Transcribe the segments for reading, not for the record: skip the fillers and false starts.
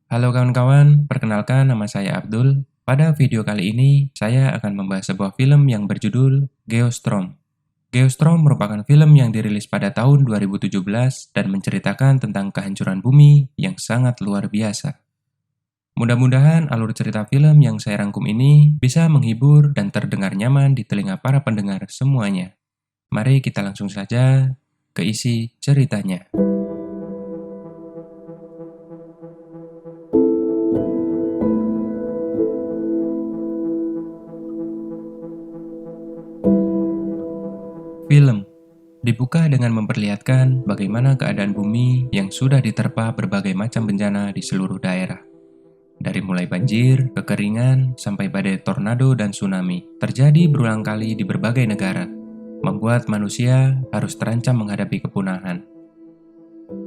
Halo kawan-kawan, perkenalkan nama saya Abdul. Pada video kali ini, saya akan membahas sebuah film yang berjudul Geostorm. Geostorm merupakan film yang dirilis pada tahun 2017 dan menceritakan tentang kehancuran bumi yang sangat luar biasa. Mudah-mudahan alur cerita film yang saya rangkum ini bisa menghibur dan terdengar nyaman di telinga para pendengar semuanya. Mari kita langsung saja ke isi ceritanya. Film dibuka dengan memperlihatkan bagaimana keadaan bumi yang sudah diterpa berbagai macam bencana di seluruh daerah. Dari mulai banjir, kekeringan, sampai badai tornado dan tsunami terjadi berulang kali di berbagai negara, membuat manusia harus terancam menghadapi kepunahan.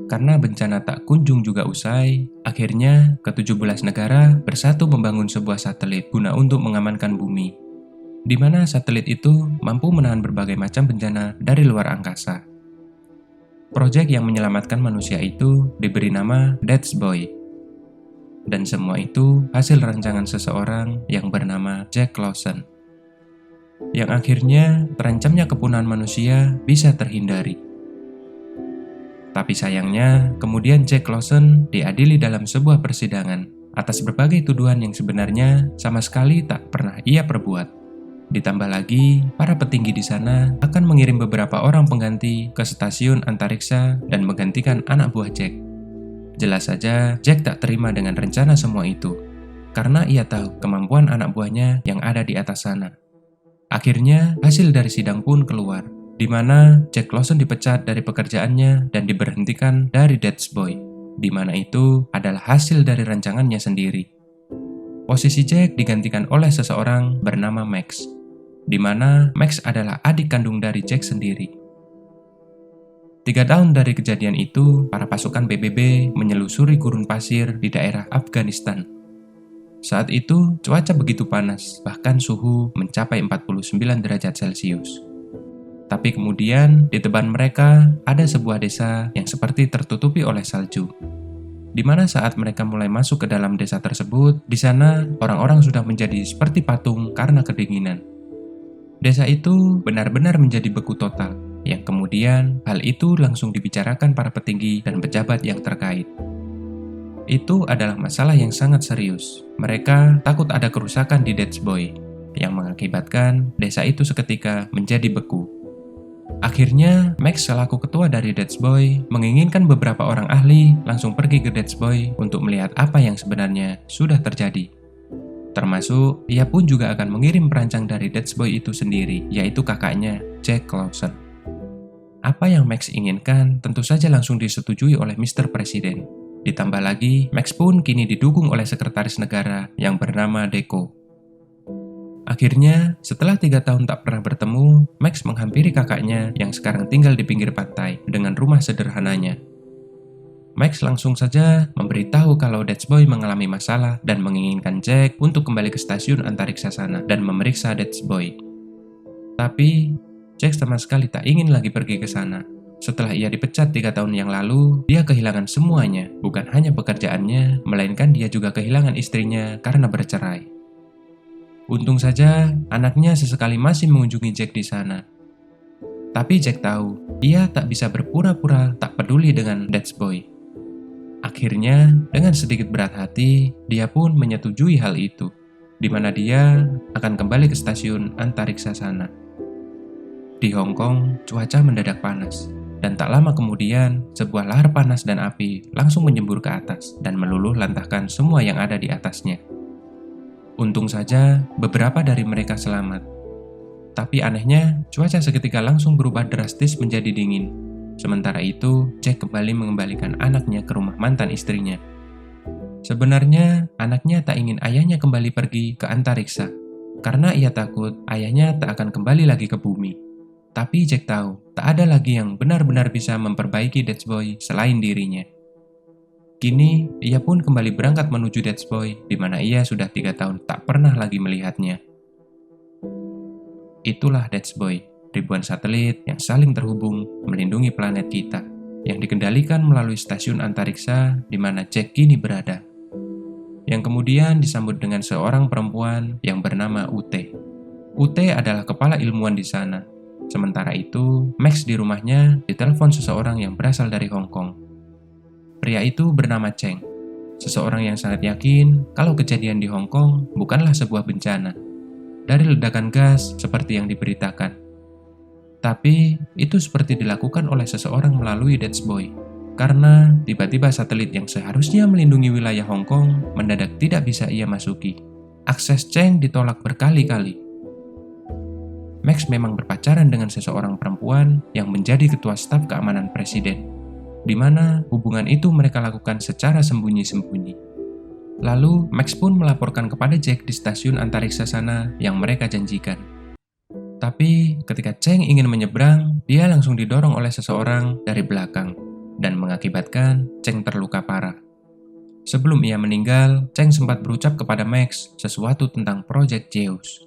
Karena bencana tak kunjung juga usai, akhirnya ke-17 negara bersatu membangun sebuah satelit guna untuk mengamankan bumi, di mana satelit itu mampu menahan berbagai macam bencana dari luar angkasa. Proyek yang menyelamatkan manusia itu diberi nama Death Boy. Dan semua itu hasil rancangan seseorang yang bernama Jack Lawson, yang akhirnya terancamnya kepunahan manusia bisa terhindari. Tapi sayangnya, kemudian Jack Lawson diadili dalam sebuah persidangan atas berbagai tuduhan yang sebenarnya sama sekali tak pernah ia perbuat. Ditambah lagi, para petinggi di sana akan mengirim beberapa orang pengganti ke stasiun antariksa dan menggantikan anak buah Jack. Jelas saja, Jack tak terima dengan rencana semua itu, karena ia tahu kemampuan anak buahnya yang ada di atas sana. Akhirnya, hasil dari sidang pun keluar, di mana Jack Lawson dipecat dari pekerjaannya dan diberhentikan dari Death Boy, di mana itu adalah hasil dari rancangannya sendiri. Posisi Jack digantikan oleh seseorang bernama Max, di mana Max adalah adik kandung dari Jack sendiri. 3 tahun dari kejadian itu, para pasukan PBB menyelusuri gurun pasir di daerah Afghanistan. Saat itu, cuaca begitu panas, bahkan suhu mencapai 49 derajat Celcius. Tapi kemudian, di teban mereka ada sebuah desa yang seperti tertutupi oleh salju. Di mana saat mereka mulai masuk ke dalam desa tersebut, di sana orang-orang sudah menjadi seperti patung karena kedinginan. Desa itu benar-benar menjadi beku total, yang kemudian hal itu langsung dibicarakan para petinggi dan pejabat yang terkait. Itu adalah masalah yang sangat serius. Mereka takut ada kerusakan di Death Boy, yang mengakibatkan desa itu seketika menjadi beku. Akhirnya, Max selaku ketua dari Death Boy menginginkan beberapa orang ahli langsung pergi ke Death Boy untuk melihat apa yang sebenarnya sudah terjadi. Termasuk, ia pun juga akan mengirim perancang dari Death Boy itu sendiri, yaitu kakaknya, Jack Lawson. Apa yang Max inginkan tentu saja langsung disetujui oleh Mr. Presiden. Ditambah lagi, Max pun kini didukung oleh sekretaris negara yang bernama Deco. Akhirnya, setelah 3 tahun tak pernah bertemu, Max menghampiri kakaknya yang sekarang tinggal di pinggir pantai dengan rumah sederhananya. Max langsung saja memberitahu kalau Death Boy mengalami masalah dan menginginkan Jack untuk kembali ke stasiun antariksa sana dan memeriksa Death Boy. Tapi, Jack sama sekali tak ingin lagi pergi ke sana. Setelah ia dipecat 3 tahun yang lalu, dia kehilangan semuanya, bukan hanya pekerjaannya, melainkan dia juga kehilangan istrinya karena bercerai. Untung saja, anaknya sesekali masih mengunjungi Jack di sana. Tapi Jack tahu, ia tak bisa berpura-pura tak peduli dengan Death Boy. Akhirnya, dengan sedikit berat hati, dia pun menyetujui hal itu, di mana dia akan kembali ke stasiun antariksa sana. Di Hong Kong, cuaca mendadak panas, dan tak lama kemudian, sebuah lahar panas dan api langsung menyembur ke atas dan meluluh lantahkan semua yang ada di atasnya. Untung saja, beberapa dari mereka selamat. Tapi anehnya, cuaca seketika langsung berubah drastis menjadi dingin. Sementara itu, Jack kembali mengembalikan anaknya ke rumah mantan istrinya. Sebenarnya, anaknya tak ingin ayahnya kembali pergi ke antariksa, karena ia takut ayahnya tak akan kembali lagi ke bumi. Tapi Jack tahu, tak ada lagi yang benar-benar bisa memperbaiki Death Boy selain dirinya. Kini, ia pun kembali berangkat menuju Death Boy, di mana ia sudah 3 tahun tak pernah lagi melihatnya. Itulah Death Boy, ribuan satelit yang saling terhubung melindungi planet kita, yang dikendalikan melalui stasiun antariksa di mana Jack kini berada. yang kemudian disambut dengan seorang perempuan yang bernama Ute. Ute adalah kepala ilmuwan di sana. Sementara itu, Max di rumahnya ditelepon seseorang yang berasal dari Hong Kong. Pria itu bernama Cheng, seseorang yang sangat yakin kalau kejadian di Hong Kong bukanlah sebuah bencana dari ledakan gas seperti yang diberitakan. Tapi, itu seperti dilakukan oleh seseorang melalui Dutch Boy, karena tiba-tiba satelit yang seharusnya melindungi wilayah Hong Kong mendadak tidak bisa ia masuki. Akses Cheng ditolak berkali-kali. Max memang berpacaran dengan seseorang perempuan yang menjadi ketua staf keamanan presiden, di mana hubungan itu mereka lakukan secara sembunyi-sembunyi. Lalu, Max pun melaporkan kepada Jack di stasiun antariksa sana yang mereka janjikan. Tapi, ketika Cheng ingin menyeberang, dia langsung didorong oleh seseorang dari belakang dan mengakibatkan Cheng terluka parah. Sebelum ia meninggal, Cheng sempat berucap kepada Max sesuatu tentang Project Zeus,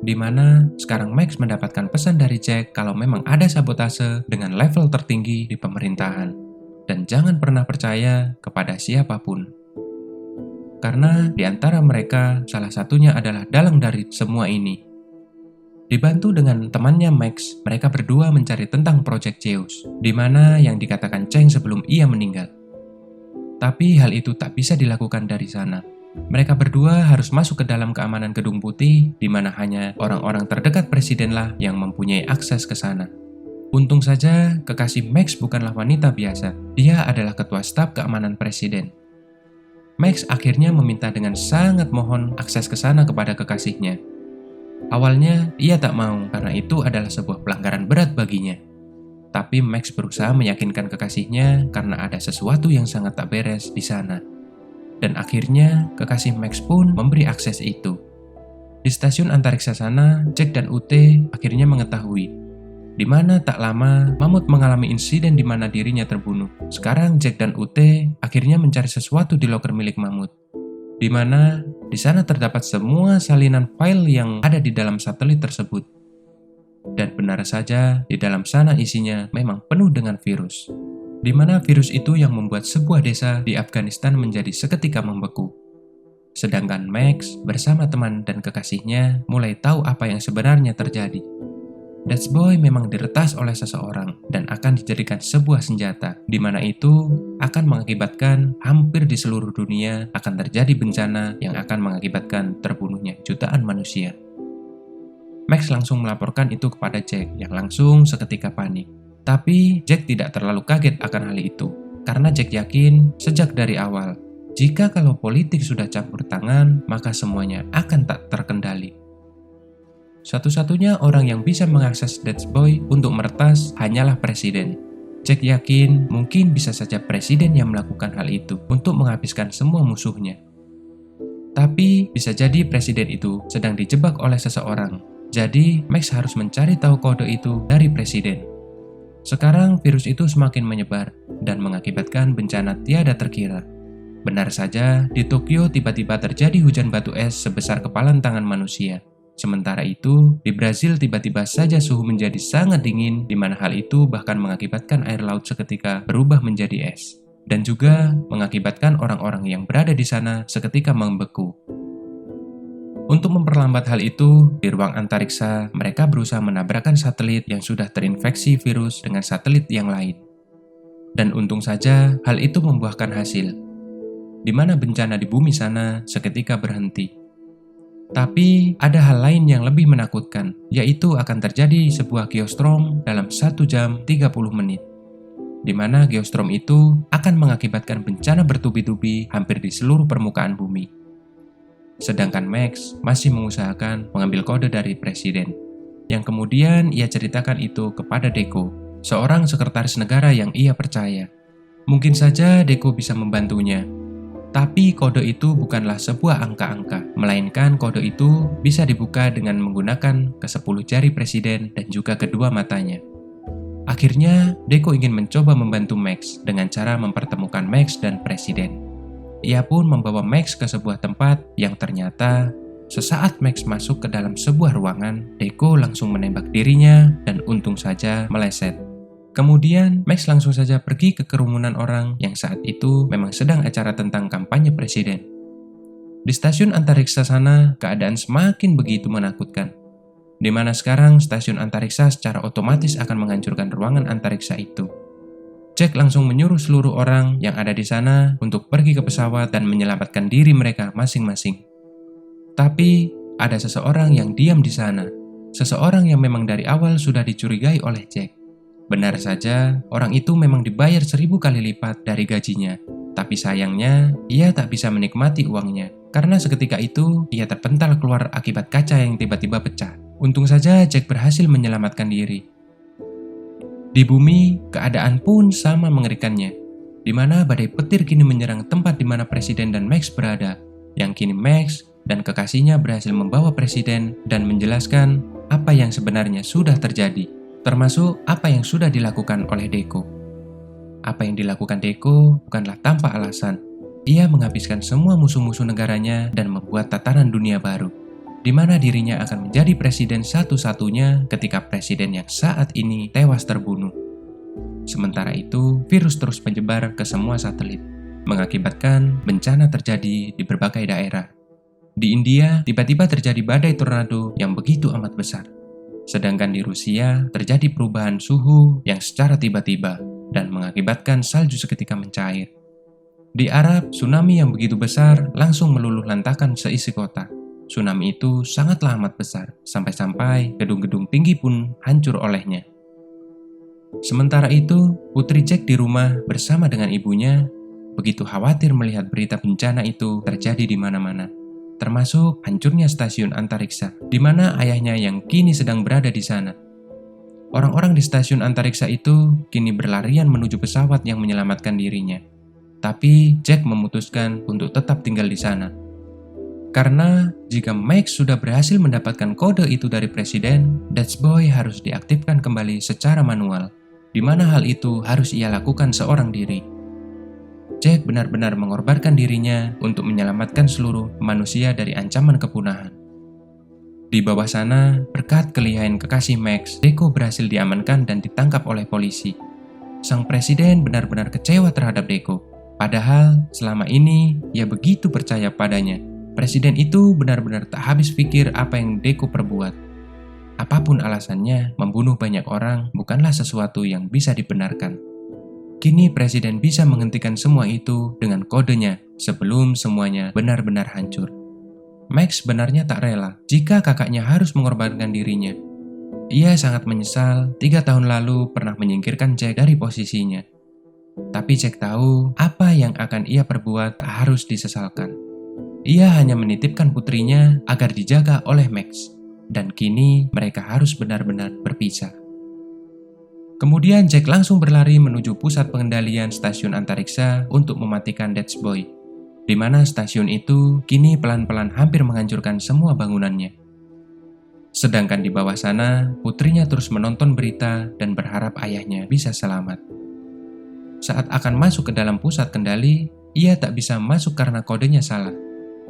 di mana sekarang Max mendapatkan pesan dari Jack kalau memang ada sabotase dengan level tertinggi di pemerintahan, dan jangan pernah percaya kepada siapapun. Karena di antara mereka, salah satunya adalah dalang dari semua ini. Dibantu dengan temannya Max, mereka berdua mencari tentang Project Zeus, di mana yang dikatakan Cheng sebelum ia meninggal. Tapi hal itu tak bisa dilakukan dari sana. Mereka berdua harus masuk ke dalam keamanan Gedung Putih, di mana hanya orang-orang terdekat presidenlah yang mempunyai akses ke sana. Untung saja, kekasih Max bukanlah wanita biasa. Dia adalah ketua staf keamanan presiden. Max akhirnya meminta dengan sangat mohon akses ke sana kepada kekasihnya. Awalnya, ia tak mau karena itu adalah sebuah pelanggaran berat baginya. Tapi Max berusaha meyakinkan kekasihnya karena ada sesuatu yang sangat tak beres di sana. Dan akhirnya, kekasih Max pun memberi akses itu. Di stasiun antariksa sana, Jack dan Ute akhirnya mengetahui di mana tak lama Mamut mengalami insiden di mana dirinya terbunuh. Sekarang Jack dan Ute akhirnya mencari sesuatu di loker milik Mamut, di mana di sana terdapat semua salinan file yang ada di dalam satelit tersebut. Dan benar saja, di dalam sana isinya memang penuh dengan virus, di mana virus itu yang membuat sebuah desa di Afghanistan menjadi seketika membeku. Sedangkan Max bersama teman dan kekasihnya mulai tahu apa yang sebenarnya terjadi. Dutch Boy memang diretas oleh seseorang dan akan dijadikan sebuah senjata, di mana itu akan mengakibatkan hampir di seluruh dunia akan terjadi bencana yang akan mengakibatkan terbunuhnya jutaan manusia. Max langsung melaporkan itu kepada Jack yang langsung seketika panik. Tapi Jack tidak terlalu kaget akan hal itu, karena Jack yakin sejak dari awal, jika kalau politik sudah campur tangan, maka semuanya akan tak terkendali. Satu-satunya orang yang bisa mengakses Dutch Boy untuk meretas hanyalah presiden. Jack yakin mungkin bisa saja presiden yang melakukan hal itu untuk menghabiskan semua musuhnya. Tapi bisa jadi presiden itu sedang dijebak oleh seseorang. Jadi Max harus mencari tahu kode itu dari presiden. Sekarang virus itu semakin menyebar dan mengakibatkan bencana tiada terkira. Benar saja, di Tokyo tiba-tiba terjadi hujan batu es sebesar kepalan tangan manusia. Sementara itu, di Brazil tiba-tiba saja suhu menjadi sangat dingin, di mana hal itu bahkan mengakibatkan air laut seketika berubah menjadi es, dan juga mengakibatkan orang-orang yang berada di sana seketika membeku. Untuk memperlambat hal itu, di ruang antariksa, mereka berusaha menabrakkan satelit yang sudah terinfeksi virus dengan satelit yang lain. Dan untung saja, hal itu membuahkan hasil, di mana bencana di bumi sana seketika berhenti. Tapi ada hal lain yang lebih menakutkan, yaitu akan terjadi sebuah geostrom dalam 1 jam 30 menit, di mana geostrom itu akan mengakibatkan bencana bertubi-tubi hampir di seluruh permukaan bumi. Sedangkan Max masih mengusahakan mengambil kode dari presiden, yang kemudian ia ceritakan itu kepada Deco, seorang sekretaris negara yang ia percaya. Mungkin saja Deco bisa membantunya. Tapi kode itu bukanlah sebuah angka-angka, melainkan kode itu bisa dibuka dengan menggunakan ke-10 jari presiden dan juga kedua matanya. Akhirnya, Deco ingin mencoba membantu Max dengan cara mempertemukan Max dan presiden. Ia pun membawa Max ke sebuah tempat yang ternyata sesaat Max masuk ke dalam sebuah ruangan, Deco langsung menembak dirinya dan untung saja meleset. Kemudian, Max langsung saja pergi ke kerumunan orang yang saat itu memang sedang acara tentang kampanye presiden. Di stasiun antariksa sana, keadaan semakin begitu menakutkan, di mana sekarang stasiun antariksa secara otomatis akan menghancurkan ruangan antariksa itu. Jack langsung menyuruh seluruh orang yang ada di sana untuk pergi ke pesawat dan menyelamatkan diri mereka masing-masing. Tapi, ada seseorang yang diam di sana. Seseorang yang memang dari awal sudah dicurigai oleh Jack. Benar saja, orang itu memang dibayar 1000 kali lipat dari gajinya. Tapi sayangnya, ia tak bisa menikmati uangnya. Karena seketika itu, ia terpental keluar akibat kaca yang tiba-tiba pecah. Untung saja Jack berhasil menyelamatkan diri. Di bumi, keadaan pun sama mengerikannya, di mana badai petir kini menyerang tempat di mana Presiden dan Max berada, yang kini Max dan kekasihnya berhasil membawa Presiden dan menjelaskan apa yang sebenarnya sudah terjadi, termasuk apa yang sudah dilakukan oleh Deco. Apa yang dilakukan Deco bukanlah tanpa alasan. Ia menghabiskan semua musuh-musuh negaranya dan membuat tatanan dunia baru, di mana dirinya akan menjadi presiden satu-satunya ketika presiden yang saat ini tewas terbunuh. Sementara itu, virus terus menyebar ke semua satelit, mengakibatkan bencana terjadi di berbagai daerah. Di India, tiba-tiba terjadi badai tornado yang begitu amat besar. Sedangkan di Rusia, terjadi perubahan suhu yang secara tiba-tiba dan mengakibatkan salju seketika mencair. Di Arab, tsunami yang begitu besar langsung meluluh lantakan seisi kota. Tsunami itu sangatlah amat besar, sampai-sampai gedung-gedung tinggi pun hancur olehnya. Sementara itu, Putri Jack di rumah bersama dengan ibunya begitu khawatir melihat berita bencana itu terjadi di mana-mana, termasuk hancurnya stasiun antariksa, di mana ayahnya yang kini sedang berada di sana. Orang-orang di stasiun antariksa itu kini berlarian menuju pesawat yang menyelamatkan dirinya. Tapi Jack memutuskan untuk tetap tinggal di sana. Karena jika Max sudah berhasil mendapatkan kode itu dari presiden, Death Boy harus diaktifkan kembali secara manual, di mana hal itu harus ia lakukan seorang diri. Jack benar-benar mengorbankan dirinya untuk menyelamatkan seluruh manusia dari ancaman kepunahan. Di bawah sana, berkat kelihayan kekasih Max, Deco berhasil diamankan dan ditangkap oleh polisi. Sang presiden benar-benar kecewa terhadap Deco, padahal selama ini ia begitu percaya padanya. Presiden itu benar-benar tak habis pikir apa yang Deco perbuat. Apapun alasannya, membunuh banyak orang bukanlah sesuatu yang bisa dibenarkan. Kini presiden bisa menghentikan semua itu dengan kodenya sebelum semuanya benar-benar hancur. Max benarnya tak rela jika kakaknya harus mengorbankan dirinya. Ia sangat menyesal 3 tahun lalu pernah menyingkirkan Jack dari posisinya. Tapi Jack tahu apa yang akan ia perbuat tak harus disesalkan. Ia hanya menitipkan putrinya agar dijaga oleh Max, dan kini mereka harus benar-benar berpisah. Kemudian Jack langsung berlari menuju pusat pengendalian stasiun antariksa untuk mematikan Death Boy, di mana stasiun itu kini pelan-pelan hampir menghancurkan semua bangunannya. Sedangkan di bawah sana, putrinya terus menonton berita dan berharap ayahnya bisa selamat. Saat akan masuk ke dalam pusat kendali, ia tak bisa masuk karena kodenya salah.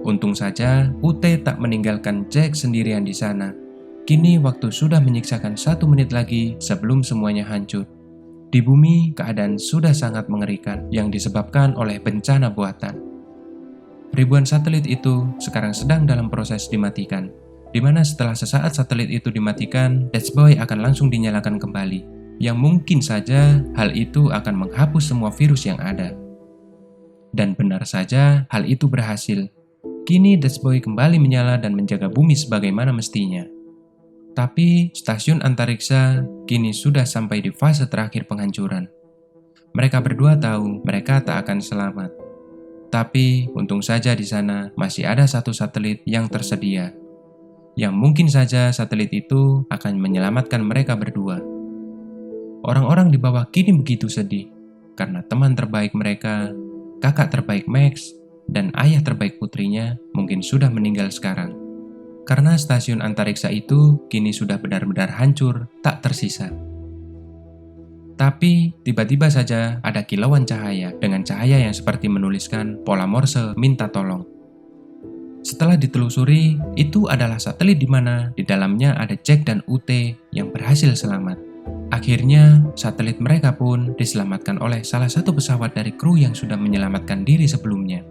Untung saja, Ute tak meninggalkan Jack sendirian di sana. Kini waktu sudah menyiksakan 1 menit lagi sebelum semuanya hancur. Di bumi, keadaan sudah sangat mengerikan yang disebabkan oleh bencana buatan. Ribuan satelit itu sekarang sedang dalam proses dimatikan, di mana setelah sesaat satelit itu dimatikan, Death Boy akan langsung dinyalakan kembali, yang mungkin saja hal itu akan menghapus semua virus yang ada. Dan benar saja, hal itu berhasil. Kini Death Boy kembali menyala dan menjaga bumi sebagaimana mestinya. Tapi stasiun antariksa kini sudah sampai di fase terakhir penghancuran. Mereka berdua tahu mereka tak akan selamat. Tapi untung saja di sana masih ada 1 satelit yang tersedia, yang mungkin saja satelit itu akan menyelamatkan mereka berdua. Orang-orang di bawah kini begitu sedih karena teman terbaik mereka, kakak terbaik Max, dan ayah terbaik putrinya mungkin sudah meninggal sekarang. Karena stasiun antariksa itu kini sudah benar-benar hancur, tak tersisa. Tapi tiba-tiba saja ada kilauan cahaya dengan cahaya yang seperti menuliskan pola Morse minta tolong. Setelah ditelusuri, itu adalah satelit di mana di dalamnya ada Jack dan Ute yang berhasil selamat. Akhirnya, satelit mereka pun diselamatkan oleh salah satu pesawat dari kru yang sudah menyelamatkan diri sebelumnya.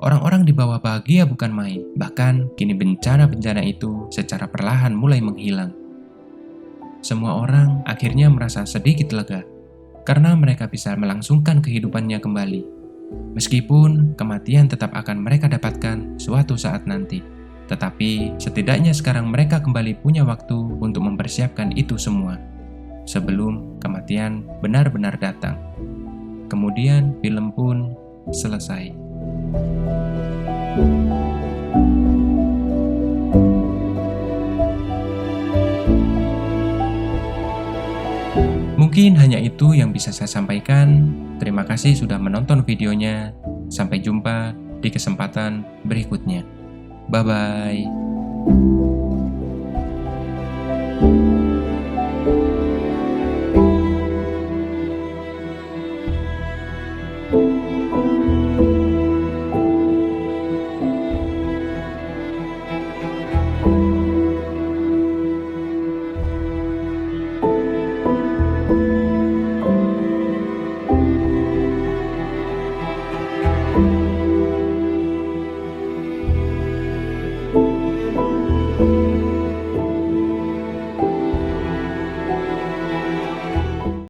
Orang-orang di bawah bahagia bukan main. Bahkan, kini bencana-bencana itu secara perlahan mulai menghilang. Semua orang akhirnya merasa sedikit lega, karena mereka bisa melangsungkan kehidupannya kembali. Meskipun kematian tetap akan mereka dapatkan suatu saat nanti. Tetapi, setidaknya sekarang mereka kembali punya waktu untuk mempersiapkan itu semua. Sebelum kematian benar-benar datang. Kemudian, film pun selesai. Mungkin hanya itu yang bisa saya sampaikan. Terima kasih sudah menonton videonya. Sampai jumpa di kesempatan berikutnya. Bye-bye.